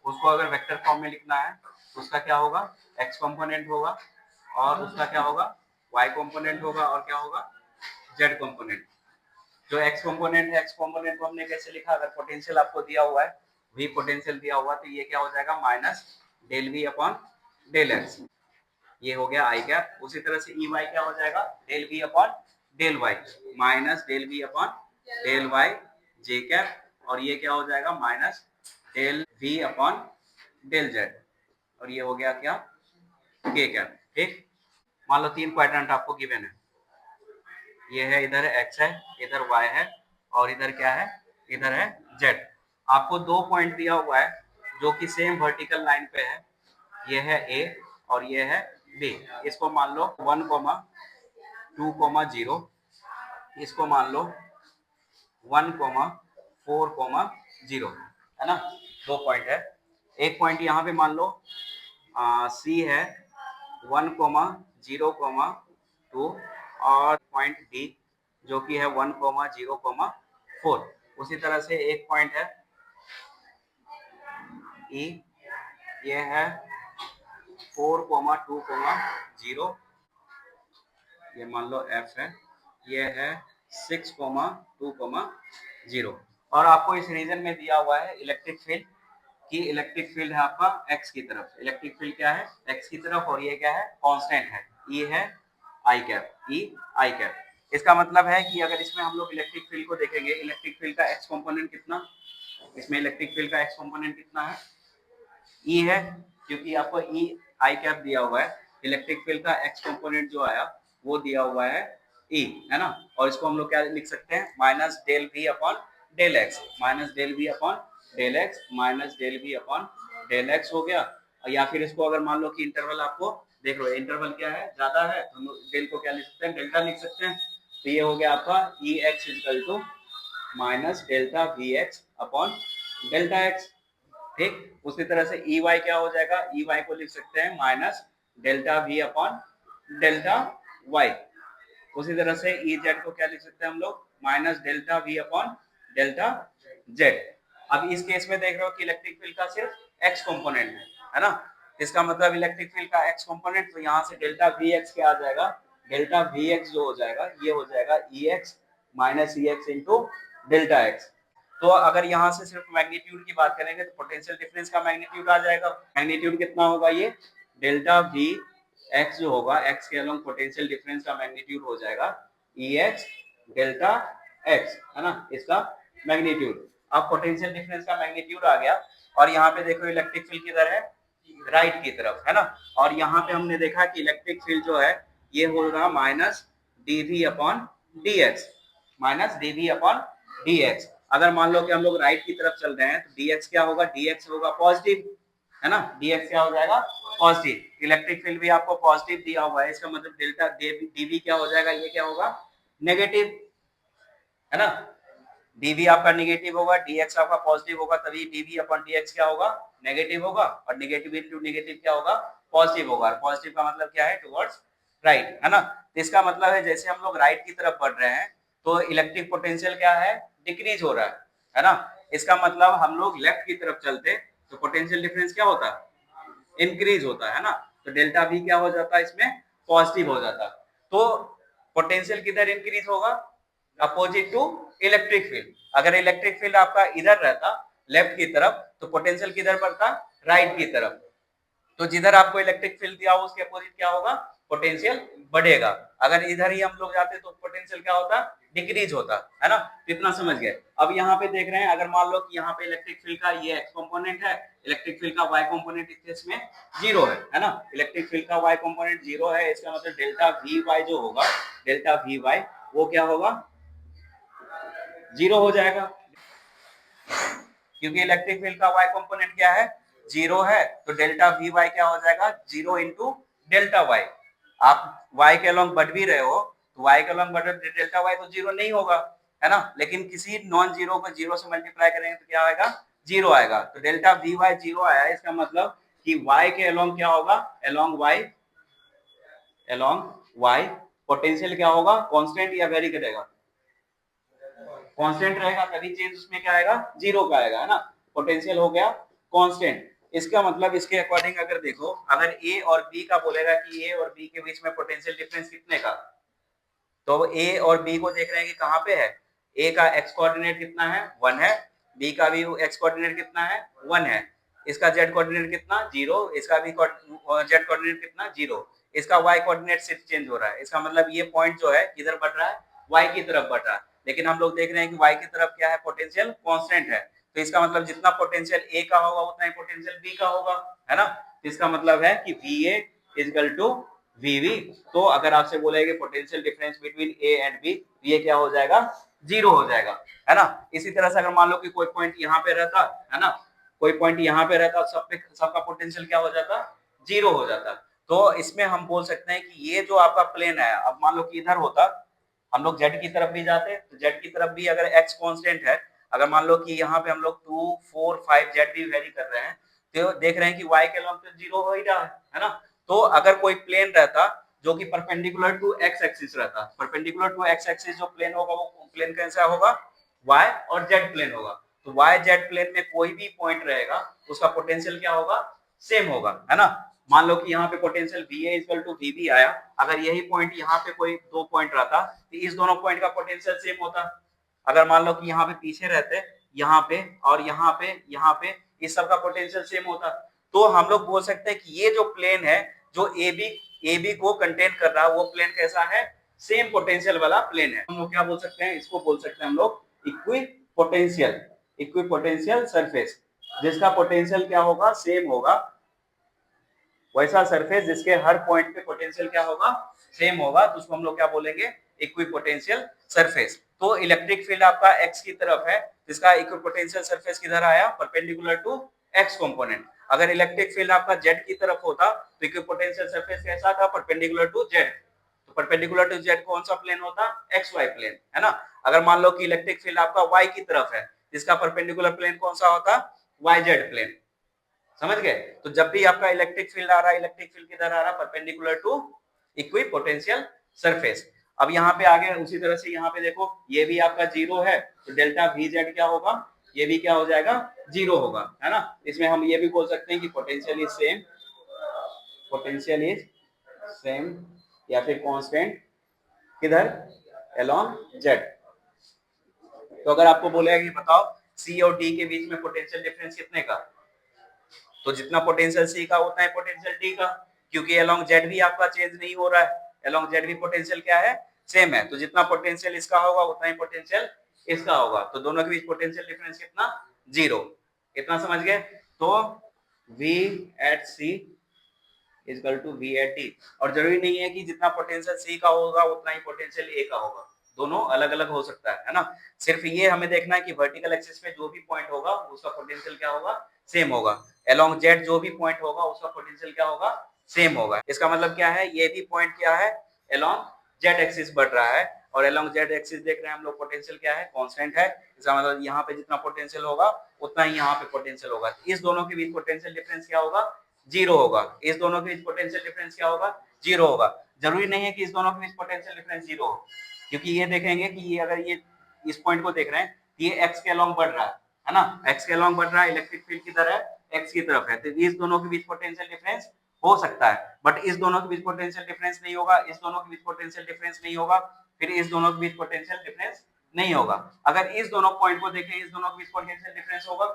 उसको अगर vector form में लिखना है तो उसका क्या होगा, एक्स कंपोनेंट होगा और उसका क्या होगा, वाई कंपोनेंट होगा और क्या होगा, जेड कंपोनेंट। जो एक्स कंपोनेंट है, एक्स कंपोनेंट को हमने कैसे लिखा, अगर पोटेंशियल आपको दिया हुआ है, वी पोटेंशियल दिया हुआ, तो ये क्या हो जाएगा, minus del V upon del X, ये हो गया आई कैप। उसी तरह से ई वाई क्या हो जाएगा, del V upon del Y minus del V upon del Y J cap, और ये क्या हो जाएगा, minus del V upon del Z, और ये हो गया क्या, के कैप। ठीक, मान लो 3 क्वाड्रेंट आपको गिवन है, ये है, इधर एक्स है, इधर वाई है और इधर क्या है, इधर है जेड। आपको 2 पॉइंट दिया हुआ है जो कि सेम वर्टिकल लाइन पे है, ये है ए और ये है बी। इसको मान लो 1,2,0, इसको मान लो 1,4,0, है ना, 2 पॉइंट है। एक पॉइंट यहाँ पे मान लो सी है 1,0,2 और पॉइंट डी जो कि है 1,0,4। उसी तरह से एक पॉइंट है ई, ये है 4,2,0, ये मान लो एफ है, ये है 6,2,0। और आपको इस रीजन में दिया हुआ है इलेक्ट्रिक फील्ड, कि इलेक्ट्रिक फील्ड है आपका एक्स की तरफ, इलेक्ट्रिक फील्ड क्या है, एक्स की तरफ, और ये क्या है, कांस्टेंट है, ई है आई कैप, ई आई कैप। इसका मतलब है कि अगर इसमें हम लोग इलेक्ट्रिक फील्ड को देखेंगे, इलेक्ट्रिक फील्ड का एक्स कंपोनेंट कितना, इसमें इलेक्ट्रिक फील्ड का एक्स कंपोनेंट कितना है, ई है, क्योंकि आपको ई आई कैप दिया हुआ है, इलेक्ट्रिक फील्ड का एक्स कंपोनेंट जो आया वो दिया हुआ है ई, है ना। और इसको हम लोग क्या लिख सकते हैं, minus del V upon del X, minus del V upon del X, minus del V upon del X हो गया। या फिर इसको अगर मान लो कि इंटरवल आपको देख लो, इंटरवल क्या है, ज्यादा है, तो हम डेल को क्या लिख सकते हैं, डेल्टा लिख सकते हैं। तो ये हो गया आपका E x equal to minus delta V x upon delta x. ठीक, उसी तरह से ई वाई क्या हो जाएगा, ई वाई को लिख सकते हैं minus delta V upon delta Y. उसी तरह से ई जेड को क्या लिख सकते हैं हम लोग, minus delta V upon delta Z. अब इस केस में देख रहे हो कि इलेक्ट्रिक फील्ड का सिर्फ एक्स कंपोनेंट है ना, इसका मतलब इलेक्ट्रिक फील्ड का एक्स कंपोनेंट, तो यहाँ से डेल्टा वी एक्स क्या आ जाएगा, डेल्टा वी एक्स जो हो जाएगा ये हो जाएगा ई एक्स माइनस ई एक्स इंटू डेल्टा एक्स। तो अगर यहाँ से सिर्फ मैग्नीट्यूड की बात करेंगे तो पोटेंशियल डिफरेंस का मैग्नीट्यूड आ जाएगा, मैग्नीट्यूड कितना होगा, ये डेल्टा वी एक्स जो होगा, एक्स के अलोंग पोटेंशियल डिफरेंस का मैग्नीट्यूड हो जाएगा ई एक्स डेल्टा एक्स, है ना, इसका मैग्नीट्यूड। अब पोटेंशियल डिफरेंस का मैग्नीट्यूड आ गया, और यहाँ पे देखो इलेक्ट्रिक फील्ड किधर है, राइट की तरफ, है ना। और यहाँ पे हमने देखा कि इलेक्ट्रिक फील्ड जो है ये होगा minus D V upon D X, minus D V upon D X. अगर मान लो कि हम लोग राइट की तरफ चल रहे हैं तो dx क्या होगा, dx होगा पॉजिटिव, है ना, dx क्या हो जाएगा, पॉजिटिव। इलेक्ट्रिक फील्ड भी आपको पॉजिटिव दिया हुआ है, इसका मतलब डेल्टा dv क्या हो जाएगा, ये क्या होगा, नेगेटिव, है ना। dv आपका नेगेटिव होगा, dx आपका पॉजिटिव होगा, तभी dv अपॉन dx क्या होगा, नेगेटिव होगा, और नेगेटिव इंटू नेगेटिव क्या होगा, पॉजिटिव होगा। पॉजिटिव का मतलब क्या है, टुवर्ड्स राइट, है ना। तो इसका मतलब है जैसे हम लोग राइट की तरफ बढ़ रहे हैं तो इलेक्ट्रिक पोटेंशियल क्या है, डिक्रीज हो रहा है ना। इसका मतलब हम लोग लेफ्ट की तरफ चलते तो पोटेंशियल डिफरेंस क्या होता, इंक्रीज होता है ना। तो डेल्टा वी क्या हो जाता है, इसमें पॉजिटिव हो जाता। तो पोटेंशियल किधर इंक्रीज होगा, अपोजिट टू इलेक्ट्रिक फील्ड। अगर इलेक्ट्रिक फील्ड आपका इधर रहता लेफ्ट की तरफ तो पोटेंशियल किधर बढ़ता, राइट की तरफ। तो जिधर आपको इलेक्ट्रिक फील्ड दिया हो उसके अपोजिट क्या होगा, पोटेंशियल बढ़ेगा। अगर इधर ही हम लोग जाते तो पोटेंशियल क्या होता, डिक्रीज होता, है ना। इतना समझ गए। अब यहाँ पे देख रहे हैं, अगर मान लो कि यहाँ पे इलेक्ट्रिक फील्ड का ये एक्स कंपोनेंट है, इलेक्ट्रिक फील्ड का वाई कंपोनेंट इस केस में जीरो है ना। इलेक्ट्रिक फील्ड का वाई कंपोनेंट जीरो है, इसका मतलब डेल्टा वी वाई जो होगा, डेल्टा वी वाई वो क्या होगा, जीरो हो जाएगा, क्योंकि इलेक्ट्रिक फील्ड का वाई कंपोनेंट क्या है, जीरो है। तो डेल्टा वी वाई क्या हो जाएगा, जीरो इंटू डेल्टा वाई। आप वाई के अलोंग बढ़ भी रहे हो तो वाई के अलोंग बढ़ रहे, डेल्टा वाई तो जीरो नहीं होगा, है ना। लेकिन किसी नॉन जीरो को जीरो से मल्टीप्लाई करेंगे तो क्या आएगा, जीरो आएगा। तो डेल्टा वी वाई जीरो आया, इसका मतलब कि वाई के अलोंग क्या होगा, अलोंग वाई पोटेंशियल क्या होगा, कांस्टेंट या वेरी करेगा, कांस्टेंट रहेगा, तभी चेंज उसमें क्या आएगा, जीरो का आएगा, है ना। पोटेंशियल हो गया कांस्टेंट। इसका मतलब इसके अकॉर्डिंग अगर देखो, अगर ए और बी का बोलेगा कि ए और बी के बीच में पोटेंशियल डिफरेंस कितने का, तो ए और बी को देख रहे हैं कि कहाँ पे है, ए का एक्स कोऑर्डिनेट कितना है 1 है, बी का भी एक्स कोऑर्डिनेट कितना है 1 है, इसका जेड कोऑर्डिनेट कितना 0, इसका भी जेड कोऑर्डिनेट कितना 0, इसका वाई कोऑर्डिनेट सिर्फ चेंज हो रहा है। इसका मतलब ये पॉइंट जो है किधर बढ़ रहा है, वाई की तरफ बढ़ रहा है। लेकिन हम लोग देख रहे हैं कि वाई की तरफ क्या है, पोटेंशियल कांस्टेंट है। तो इसका मतलब जितना पोटेंशियल ए का होगा उतना ही पोटेंशियल बी का होगा, है ना। इसका मतलब है कि V A is equal to VV. तो अगर आपसे बोलेगा potential difference between A and B, ये क्या हो जाएगा, 0 हो जाएगा, है ना। इसी तरह से अगर मान लो कि कोई पॉइंट यहाँ पे रहता है ना, कोई पॉइंट यहाँ पे रहता, सबका पोटेंशियल क्या हो जाता, 0 हो जाता। तो इसमें हम बोल सकते हैं कि ये जो आपका प्लेन है, अब मान लो कि इधर होता, हम लोग जेड की तरफ भी जाते, तो जेड की तरफ भी अगर एक्स कांस्टेंट है, अगर मान लो कि यहाँ पे हम लोग 2 4 5 जेड भी वेरी कर रहे हैं, तो देख रहे हैं कि वाई के लॉन्ग तो 0 हो ही रहा है ना। तो अगर कोई प्लेन रहता जो कि परपेंडिकुलर टू एक्स एक्सिस रहता, परपेंडिकुलर टू एक्स एक्सिस जो प्लेन होगा वो प्लेन कैसा होगा, वाई और जेड प्लेन होगा। तो वाई जेड प्लेन में कोई भी पॉइंट रहेगा उसका पोटेंशियल क्या होगा, सेम होगा, है ना। मान लो कि यहाँ पे potential V A equal to V B आया, अगर यही पॉइंट यहाँ पे कोई दो पॉइंट रहता तो इस दोनों पॉइंट का पोटेंशियल सेम होता। अगर मान लो कि यहाँ पे पीछे रहते, यहाँ पे और यहाँ पे इस सब का पोटेंशियल सेम होता। तो हम लोग बोल सकते हैं कि ये जो प्लेन है जो ए बी को कंटेन कर रहा है, वो प्लेन कैसा है, सेम पोटेंशियल वाला प्लेन है। हम लोग क्या बोल सकते हैं, इसको बोल सकते हैं हम लोग इक्वी पोटेंशियल सरफेस, जिसका पोटेंशियल क्या होगा, सेम होगा। वैसा सरफेस जिसके हर पॉइंट पे पोटेंशियल क्या होगा, सेम होगा, तो उसको हम लोग क्या बोलेंगे, इक्विपोटेंशियल सरफेस। तो इलेक्ट्रिक फील्ड आपका एक्स की तरफ है, जिसका इक्विपोटेंशियल सरफेस किधर आया, परपेंडिकुलर टू एक्स कंपोनेंट। अगर इलेक्ट्रिक फील्ड आपका जेड की तरफ होता तो इक्विपोटेंशियल सरफेस कैसा था, परपेंडिकुलर टू जेड। तो परपेंडिकुलर टू जेड कौन सा प्लेन होता, एक्स वाई प्लेन, है ना। अगर मान लो कि इलेक्ट्रिक फील्ड आपका वाई की तरफ है, जिसका परपेंडिकुलर प्लेन कौन सा होता, वाई जेड प्लेन। समझ गए। तो जब भी आपका इलेक्ट्रिक फील्ड आ रहा है, इलेक्ट्रिक फील्ड किधर आ रहा है, परपेंडिकुलर टू इक्विपोटेंशियल सरफेस। अब यहाँ पे आगे उसी तरह से यहाँ पे देखो, ये भी आपका 0 है, तो डेल्टा वी जेड क्या होगा, ये भी क्या हो जाएगा, 0 होगा, है ना। इसमें हम ये भी बोल सकते हैं कि पोटेंशियल इज सेम या फिर कांस्टेंट किधर, अलोंग जेड। तो अगर आपको बोलेगा कि बताओ सी और डी के बीच में पोटेंशियल डिफरेंस कितने का, तो जितना पोटेंशियल सी का उतना ही पोटेंशियल डी का, क्योंकि अलोंग जेड भी आपका चेंज नहीं हो रहा है, अलोंग जेड भी पोटेंशियल क्या है, सेम है। तो जितना पोटेंशियल इसका होगा उतना ही पोटेंशियल इसका होगा, तो दोनों के बीच पोटेंशियल डिफरेंस कितना, 0। कितना समझ गए। तो V at C is equal to V at D। और जरूरी नहीं है कि जितना पोटेंशियल C का होगा उतना ही पोटेंशियल A का होगा, दोनों अलग अलग हो सकता है ना। सिर्फ ये हमें देखना है कि वर्टिकल एक्सिस पे जो भी पॉइंट होगा उसका पोटेंशियल क्या होगा, सेम होगा। अलोंग जेड जो भी पॉइंट होगा उसका पोटेंशियल क्या होगा, सेम होगा। इसका मतलब क्या है, ये भी पॉइंट क्या है, अलोंग जेड एक्सिस बढ़ रहा है, और अलोंग जेड एक्सिस देख रहे हैं हम लोग, पोटेंशियल क्या है, कांस्टेंट है। इसका मतलब यहाँ पे जितना पोटेंशियल होगा उतना ही यहाँ पे पोटेंशियल होगा। इस दोनों के बीच पोटेंशियल डिफरेंस क्या होगा, 0 होगा। इस दोनों के बीच पोटेंशियल डिफरेंस क्या होगा, 0 होगा। जरूरी नहीं है कि इस दोनों के बीच पोटेंशियल डिफरेंस 0 हो, क्योंकि ये देखेंगे कि ये अगर ये इस पॉइंट को देख रहे हैं, ये एक्स के अलोंग बढ़ रहा है ना, एक्स के अलोंग बढ़ रहा है, इलेक्ट्रिक फील्ड किधर है, एक्स की तरफ है, तो इस दोनों के बीच पोटेंशियल डिफरेंस हो सकता है। बट इस दोनों के बीच पोटेंशियल डिफरेंस नहीं होगा, इस दोनों के बीच पोटेंशियल डिफरेंस नहीं होगा, फिर इस दोनों के बीच पोटेंशियल डिफरेंस नहीं होगा। अगर इस दोनों पॉइंट को देखें, इस दोनों के बीच पोटेंशियल डिफरेंस होगा,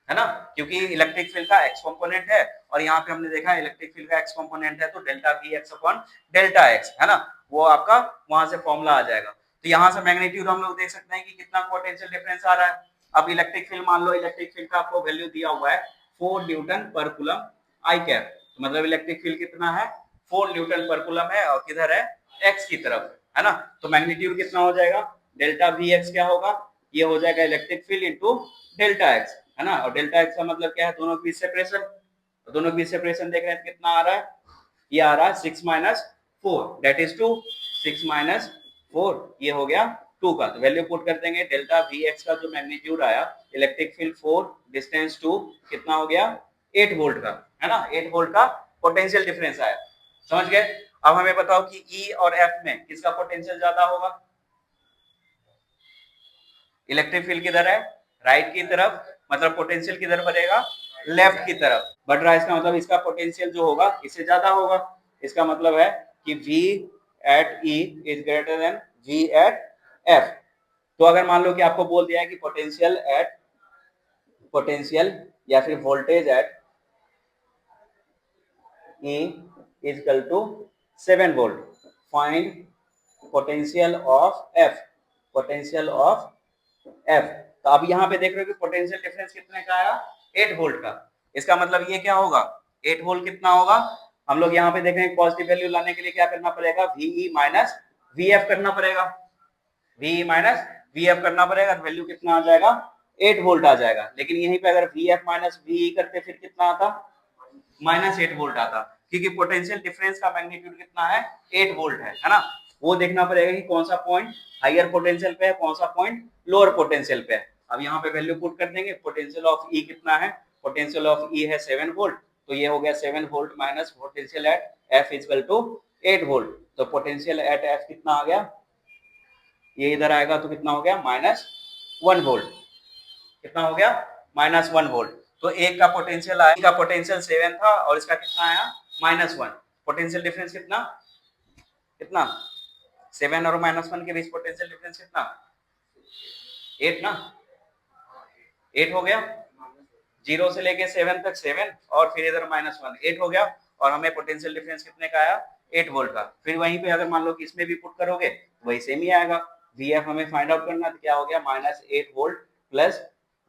है ना, क्योंकि इलेक्ट्रिक फील्ड का एक्स कंपोनेंट है, और यहाँ पे हमने देखा इलेक्ट्रिक फील्ड का एक्स कंपोनेंट है, तो delta V x upon delta x, है ना, वो आपका वहां से फॉर्मूला आ जाएगा। तो यहाँ से मैग्नीट्यूड हम लोग देख सकते हैं कि कितना पोटेंशियल डिफरेंस आ रहा है। अब इलेक्ट्रिक फील्ड मान लो, इलेक्ट्रिक फील्ड का आपको वैल्यू दिया हुआ है 4 न्यूटन पर कूलम आई कैप, मतलब इलेक्ट्रिक फील्ड कितना है, 4 न्यूटन पर कूलम है, और किधर है, एक्स की तरफ, है ना। तो मैग्नीट्यूड कितना हो जाएगा, डेल्टा वी एक्स क्या होगा, ये हो जाएगा electric field into delta x, है ना। और डेल्टा एक्स का मतलब क्या है, दोनों के बीच सेपरेशन। तो दोनों के बीच सेपरेशन देख रहे हैं कितना आ रहा है, ये आ रहा है 6 माइनस 4 दैट इज 2, 6 माइनस 4 ये हो गया 2 का। तो वैल्यू पुट कर देंगे, डेल्टा वी एक्स का जो मैग्नीट्यूड आया, इलेक्ट्रिक फील्ड 4 डिस्टेंस 2 कितना हो गया, 8 वोल्ट का, है ना, 8 वोल्ट का पोटेंशियल डिफरेंस आया। समझ गए। अब हमें बताओ कि ई और एफ में किसका पोटेंशियल ज्यादा होगा। इलेक्ट्रिक फील्ड किधर है, राइट की तरफ, मतलब पोटेंशियल किधर बढ़ेगा, लेफ्ट की तरफ बढ़ रहा है, इसका मतलब इसका पोटेंशियल जो होगा इससे ज्यादा होगा। इसका मतलब है कि V at E is greater than V at F। तो अगर मान लो कि आपको बोल दिया है कि पोटेंशियल या फिर voltage at E is equal to 7 volt. Find potential of F. Potential of F। तो अब यहाँ पे देख रहे हो कि पोटेंशियल डिफरेंस कितने का आया, 8 वोल्ट का। इसका मतलब ये क्या होगा, 8 वोल्ट कितना होगा। हम लोग यहाँ पे देख रहे हैं पॉजिटिव वैल्यू लाने के लिए क्या करना पड़ेगा, VE माइनस VF करना पड़ेगा। VE माइनस VF करना पड़ेगा, वैल्यू कितना आ जाएगा, 8 वोल्ट आ जाएगा। लेकिन यहीं पे अगर VF माइनस VE करते फिर कितना आता, -8 वोल्ट आता, क्योंकि पोटेंशियल डिफरेंस का मैग्नीट्यूड कितना है, 8 वोल्ट है ना। वो देखना पड़ेगा कि कौन सा पॉइंट हायर पोटेंशियल पे है, कौन सा पॉइंट लोअर पोटेंशियल पे है। अब यहाँ पे वैल्यू पुट कर देंगे। पोटेंशियल ऑफ ई कितना है, पोटेंशियल ऑफ ई है 7 वोल्ट, तो ये हो गया 7 volt minus potential at F equal to 8 volt. तो पोटेंशियल एट एफ कितना आ गया, ये इधर आएगा तो कितना हो गया, -1 वोल्ट। कितना हो गया, -1 वोल्ट। तो एक का पोटेंशियल आया, का पोटेंशियल 7 था और इसका कितना आया, -1। पोटेंशियल डिफरेंस कितना, कितना 7 और -1 के बीच पोटेंशियल डिफरेंस कितना, 8 ना, 8 हो गया। 0 से लेके 7 तक 7 और फिर इधर -1, 8 हो गया। और हमें पोटेंशियल डिफरेंस कितने का आया, 8 वोल्ट का। फिर वहीं पे अगर मान लो कि इसमें भी पुट करोगे तो वही सेम ही आएगा। VF हमें फाइंड आउट करना, तो क्या हो गया, -8 वोल्ट प्लस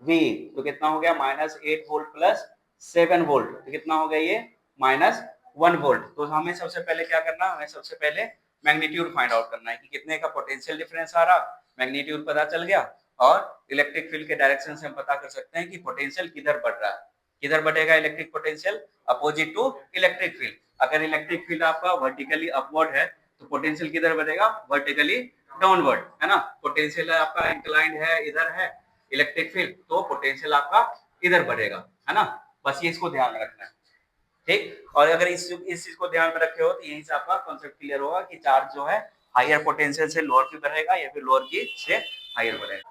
V, तो कितना हो गया, -8 वोल्ट प्लस 7 वोल्ट, तो कितना हो गया ये, -1 वोल्ट। तो हमें सबसे पहले क्या करना, हमें सबसे पहले मैग्नीट्यूड फाइंड आउट करना है कि कितने का पोटेंशियल डिफरेंस आ रहा। मैग्नीट्यूड पता चल गया और इलेक्ट्रिक फील्ड के डायरेक्शन से हम पता कर सकते हैं कि पोटेंशियल किधर बढ़ रहा है। किधर बढ़ेगा electric potential, opposite to electric field. अगर इलेक्ट्रिक फील्ड आपका वर्टिकली अपवर्ड है तो पोटेंशियल किधर बढ़ेगा, वर्टिकली डाउनवर्ड, है ना। पोटेंशियल आपका इंक्लाइंड है, इधर है इलेक्ट्रिक फील्ड, तो पोटेंशियल आपका इधर बढ़ेगा, है ना। बस ये इसको ध्यान में रखना है, ठीक। और अगर इस चीज को ध्यान में रखे हो तो यहीं से आपका कॉन्सेप्ट क्लियर होगा कि चार्ज जो है हायर पोटेंशियल से लोअर की बढ़ेगा या फिर लोअर की से हायर बढ़ेगा।